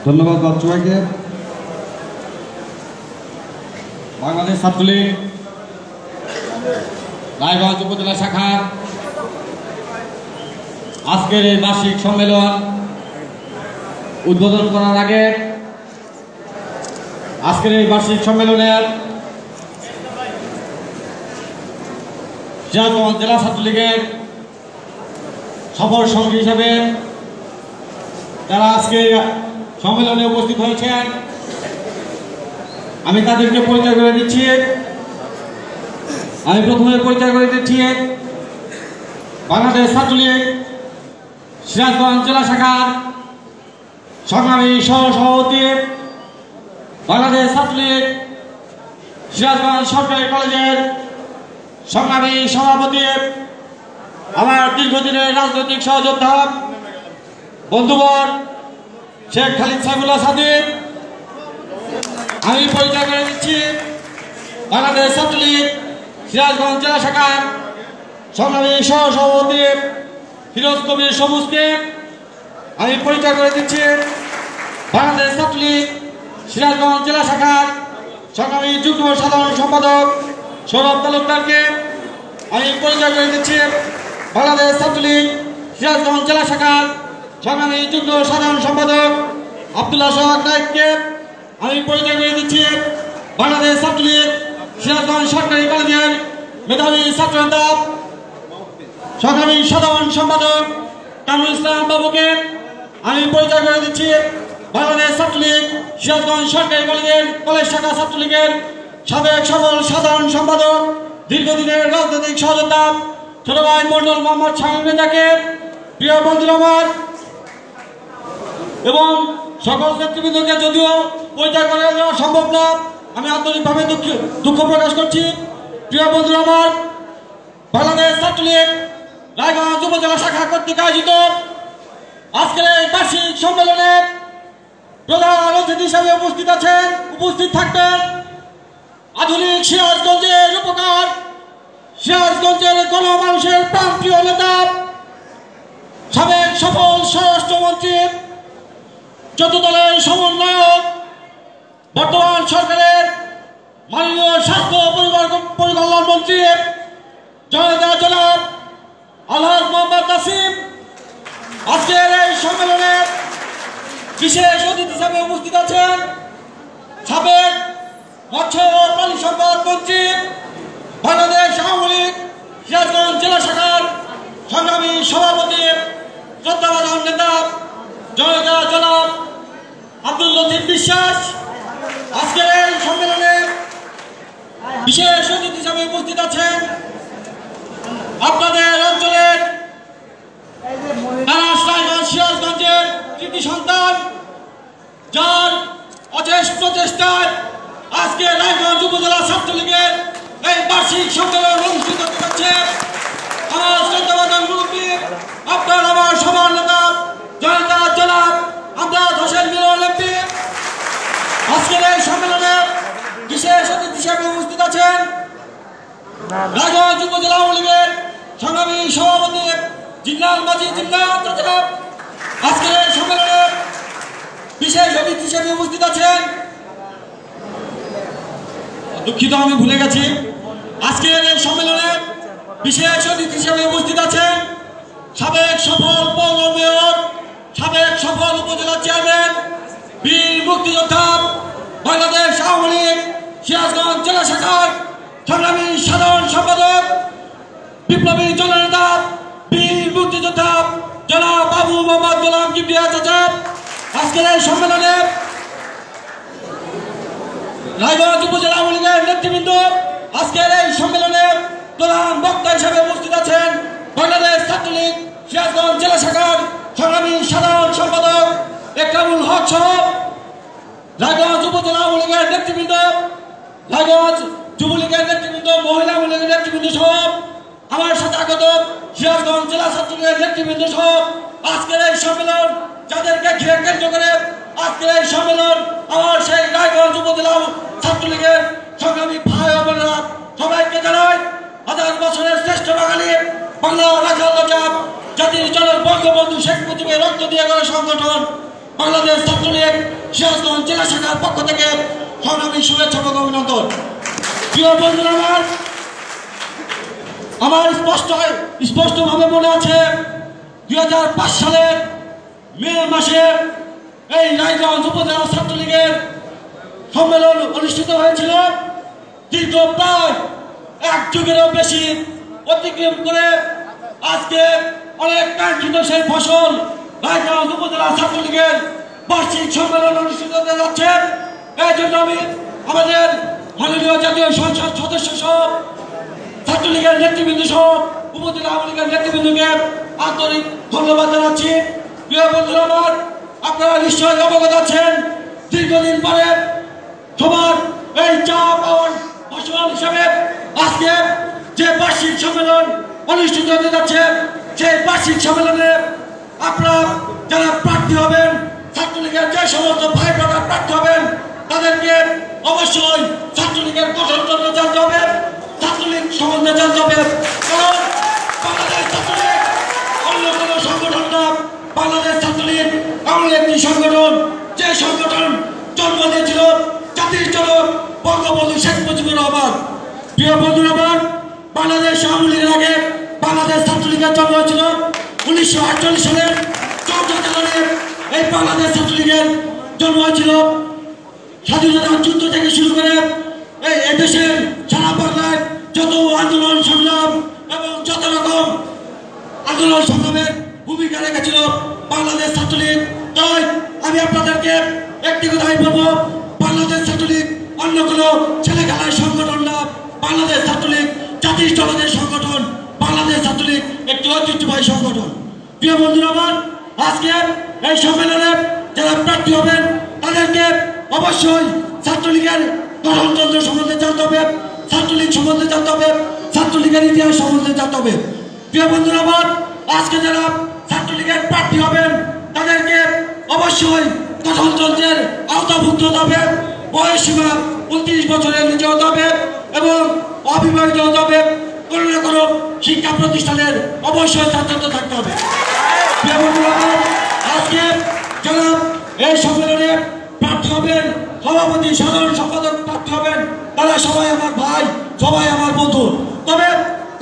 ধন্যবাদ বাচ্চু ভাইকে। বাংলাদেশ ছাত্রলীগ রায়গঞ্জ উপজেলা শাখার আজকের এই বার্ষিক সম্মেলন উদ্বোধন করার আগে আজকের এই বার্ষিক সম্মেলনের সিরাজগঞ্জ জেলা ছাত্রলীগের সফর সঙ্গী হিসেবে যারা আজকে সম্মেলনে উপস্থিত হয়েছেন আমি তাদেরকে পরিচয় করে দিচ্ছি। আমি প্রথমে পরিচয় করে দিচ্ছি বাংলাদেশ ছাত্রলীগ সিরাজগঞ্জ জেলা শাখার সংগ্রামী সহসভাপতি, বাংলাদেশ ছাত্রলীগ সিরাজগঞ্জ সরকারি কলেজের সংগ্রামী সভাপতি, আমার দীর্ঘদিনের রাজনৈতিক সহযোদ্ধা বন্ধুবর শেখ খালিদ সাইফুল্লাহ সাদিক। আমি পরিচয় করে দিচ্ছি বাংলাদেশ ছাত্রলীগ সিরাজগঞ্জ জেলা শাখার সংগ্রামী সহসভাপতি ফিরোজ কবির সবুজকে। আমি পরিচয় করে দিচ্ছি বাংলাদেশ ছাত্রলীগ সিরাজগঞ্জ জেলা শাখার সংগ্রামী যুগ্ম সাধারণ সম্পাদক সৌরভ তালুকদারকে। আমি পরিচয় করে দিচ্ছি বাংলাদেশ ছাত্রলীগ সিরাজগঞ্জ জেলা শাখার সংগ্রামী যুগ্ম সাধারণ সম্পাদক আব্দুল্লাহ সোহাগ নায়েককে। আমি পরিচয় করে দিচ্ছি বাংলাদেশ ছাত্রলীগ সিরাজগঞ্জ সরকারি কলেজের মেধাবী ছাত্রনেতা সংগ্রামী সাধারণ সম্পাদক কামরুল ইসলাম বাবুকে। আমি পরিচয় করে দিচ্ছি বাংলাদেশ ছাত্রলীগ সিরাজগঞ্জ সরকারি কলেজের কলেজ শাখা ছাত্রলীগের সাবেক সফল সাধারণ সম্পাদক দীর্ঘদিনের রাজনৈতিক সহযোদ্ধা ছোট ভাই মন্ডল মোহাম্মদ শামীম রেজাকে। প্রিয় বন্ধুরা আমার এবং সকল নেতৃবৃন্দকে যদিও পরিচয় করে দেওয়া সম্ভব না, আমি আন্তরিকভাবে দুঃখ প্রকাশ করছি। প্রিয় বন্ধুরা আমার, বাংলাদেশ ছাত্রলীগ রায়গঞ্জ উপজেলা শাখা কর্তৃক আয়োজিত আজকের এই বার্ষিক সম্মেলনে প্রধান অতিথি হিসাবে উপস্থিত থাকবেন আধুনিক সিরাজগঞ্জের উপকার, সিরাজগঞ্জের গণমানুষের প্রাণপ্রিয় নেতা, সাবেক সফল স্বরাষ্ট্রমন্ত্রী, চতুর্থ দলের সমন্বয়ক, বর্তমান সরকারের মাননীয় স্বাস্থ্য পরিকল্পনা মন্ত্রী জনতা জনাব আলহাজ মোহাম্মদ নাসিম। আজকের এই সম্মেলনে বিশেষ অতিথি হিসাবে উপস্থিত আছেন সাবেক মৎস্য ও প্রাণী সম্পদ মন্ত্রী, বাংলাদেশ আওয়ামী লীগ সিরাজগঞ্জ জেলা শাখার সংগ্রামী সভাপতি শ্রদ্ধাভাজন নেতা জনতা জনাব আব্দুল লতিফ বিশ্বাস। আজকের এই সম্মেলনে বিশেষ অতিথি হিসাবে উপস্থিত আছেন আপনাদের অঞ্চলের রায়গঞ্জ সিরাজগঞ্জের কৃতি সন্তান, যার অশেষ প্রচেষ্টায় আজকে রায়গঞ্জ উপজেলা ছাত্রলীগের এই বার্ষিক সম্মেলন অনুষ্ঠিত হচ্ছে। আমার শ্রদ্ধাভাজন মুরব্বী, আপনার আমার সবার নেতা জনতা জনাব আমজাদ হোসেন মিলন এমপি। আজকের এই সম্মেলনে বিশেষ অতিথি হিসেবে উপস্থিত আছেন রায়গঞ্জ উপজেলা আওয়ামী লীগের সংগ্রামী সভাপতি জিন্নাল মাঝি জিন্নাত। আজকের এই সম্মেলনে বিশেষ অতিথি হিসেবে উপস্থিত আছেন, দুঃখিত আমি ভুলে গেছি, আজকের এই সম্মেলনে বিশেষ অতিথি হিসেবে উপস্থিত আছেন সাবেক সফল পৌর মেয়র, সাবেক সফল উপজেলা চেয়ারম্যান, বীর মুক্তিযোদ্ধা, বাংলাদেশ আওয়ামী লীগ সিরাজগঞ্জ জেলা শাখার সংগ্রামী সাধারণ সম্পাদক, বিপ্লবী জননেতা, বীর মুক্তিযোদ্ধা জনাব আবু মোহাম্মদ গোলাম কিবরিয়া চাচা। আজকের এই সম্মেলনে রায়গঞ্জ উপজেলা আওয়ামী লীগের নেতৃবৃন্দ। আজকের এই সম্মেলনে প্রধান বক্তা হিসেবে উপস্থিত আছেন বাংলাদেশ ছাত্রলীগ সিরাজগঞ্জ জেলা শাখার সংগ্রামী সাধারণ সম্পাদক একরামুল হক সহ রায়গঞ্জ উপজেলা আওয়ামী লীগের নেতৃবৃন্দ, রায়গঞ্জ যুবলীগের নেতৃবৃন্দ, মহিলা আওয়ামী লীগের নেতৃবৃন্দ সহ আমার সাথে আগত সিরাজগঞ্জ জেলা ছাত্রলীগের নেতৃবৃন্দ সহ আজকের এই সম্মেলন যাদেরকে ঘিরে কেন্দ্র করে আজকের এই সম্মেলন আমার সেই রায়গঞ্জ উপজেলা ছাত্রলীগের সংগ্রামী ভাই ও বোনেরা সবাইকে জানাই হাজার বছরের শ্রেষ্ঠ বাঙালি বাংলা রাখাল জাতির জনক বঙ্গবন্ধু শেখ মুজিবের রক্ত দিয়ে গড়া সংগঠন বাংলাদেশ ছাত্রলীগ সিরাজগঞ্জ জেলা শাখার পক্ষ থেকে সংগ্রামী শুভেচ্ছা এবং অভিনন্দন। প্রিয় বন্ধুরা, আমার স্পষ্টভাবে মনে আছে 2005 সালের মে মাসে এই রায়গঞ্জ উপজেলা ছাত্রলীগের সম্মেলন অনুষ্ঠিত হয়েছিল। দীর্ঘ প্রায় 1 যুগেরও বেশি অতিক্রম করে আজকে অনেক কাঙ্ক্ষিত সেই ফসল রায়গঞ্জ উপজেলা ছাত্রলীগের বার্ষিক সম্মেলন অনুষ্ঠিত হতে যাচ্ছে। এই জন্য আমি আমাদের মাননীয় জাতীয় সংসদ সদস্য সহ ছাত্রলীগের নেতৃবৃন্দ সহ উপজেলা আওয়ামী লীগের নেতৃবৃন্দকে আন্তরিক ধন্যবাদ জানাচ্ছি। প্রিয় বন্ধুরা আমার, আপনারা নিশ্চয়ই অবগত আছেন দীর্ঘদিন পরে সবার এই চা পাওয়ার ফসল হিসাবে আজকে যে বার্ষিক সম্মেলন অনুষ্ঠিত হতে যাচ্ছে, সেই বার্ষিক সম্মেলনে আপনারা যারা প্রার্থী হবেন, ছাত্রলীগের যে সমস্ত ভাই ব্রাদার প্রার্থী হবেন, তাদেরকে অবশ্যই ছাত্রলীগের গঠনতন্ত্র জানতে হবে, ছাত্রলীগ সম্বন্ধে জানতে হবে। কারণ বাংলাদেশ ছাত্রলীগ অন্য কোনো সংগঠন না। বাংলাদেশ ছাত্রলীগ এমন একটি সংগঠন, যে সংগঠন জন্ম দিয়েছিল জাতির জনক বঙ্গবন্ধু শেখ মুজিবুর রহমান। প্রিয় বন্ধুরা আমার, বাংলাদেশ আওয়ামী লীগের আগে বাংলাদেশ ছাত্রলীগের জন্ম হয়েছিল 1948 সালের 14 জানুয়ারি। এই বাংলাদেশ ছাত্রলীগের জন্ম হয়েছিল স্বাধীনতা যুদ্ধ থেকে শুরু করে এই দেশের সারা বাংলায় যত আন্দোলন সংগ্রাম এবং যত রকম আন্দোলন সংগ্রামের ভূমিকা রেখেছিল বাংলাদেশ ছাত্রলীগ। তাই আমি আপনাদেরকে একটি কথাই বলবো, বাংলাদেশ ছাত্রলীগ অন্য কোনো ছেলে খেলার সংগঠন না। বাংলাদেশ ছাত্রলীগ জাতির জনকের সংগঠন। বাংলাদেশ ছাত্রলীগ একটি ঐতিহ্যবাহী সংগঠন। প্রিয় বন্ধুরা আমার, আজকে এই সম্মেলনে যারা প্রার্থী হবেন তাদেরকে অবশ্যই ছাত্রলীগের গঠনতন্ত্র সম্বন্ধে জানতে হবে, ছাত্রলীগ সম্বন্ধে জানতে হবে, ছাত্রলীগের ইতিহাস সম্বন্ধে জানতে হবে। প্রিয় বন্ধুরা আমার, আজকে যারা ছাত্রলীগের প্রার্থী হবেন তাদেরকে অবশ্যই গঠনতন্ত্রের আওতাভুক্ত হতে হবে, বয়সসীমা 29 বছরের নিচে হতে হবে এবং অবিবাহিত হতে হবে, কোনো না কোনো শিক্ষা প্রতিষ্ঠানের অবশ্যই ছাত্রত্ব থাকতে হবে। প্রিয় বন্ধুরা আমার, আজকে যারা এই সম্মেলনে প্রার্থী হবেন, সভাপতি সাধারণ সম্পাদক প্রার্থী হবেন, তারা সবাই আমার ভাই, সবাই আমার বন্ধু। তবে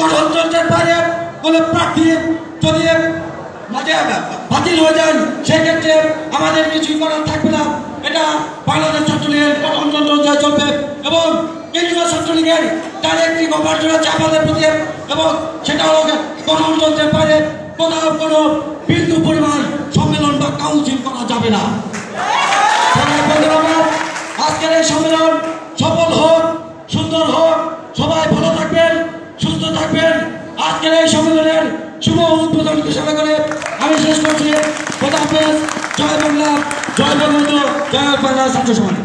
গঠনতন্ত্রের বাইরে কোনো প্রার্থী যদি বাতিল হয়ে যান, সেক্ষেত্রে আমাদের কিছুই করার থাকবে না। এটা বাংলাদেশ ছাত্রলীগের গঠনতন্ত্র অনুযায়ী চলবে এবং কেন্দ্রীয় ছাত্রলীগের ডাইরেক্টলি গভর্নর আছে আমাদের প্রতি, এবং সেটা হলো গঠনতন্ত্রের বাইরে কোথাও কোনো বিন্দু পরিমাণ সম্মেলন বা কাউন্সিল করা যাবে না। আজকের এই সম্মেলন সফল হোক, সুন্দর হোক, সবাই ভালো থাকবেন, সুস্থ থাকবেন। আজকের এই সম্মেলনের শুভ উদ্বোধন ঘোষণা করে আমি শেষ করছি। খোদা হাফেজ। জয় বাংলা, জয় বঙ্গবন্ধু, জয় বাংলা ছাত্র সমাজ।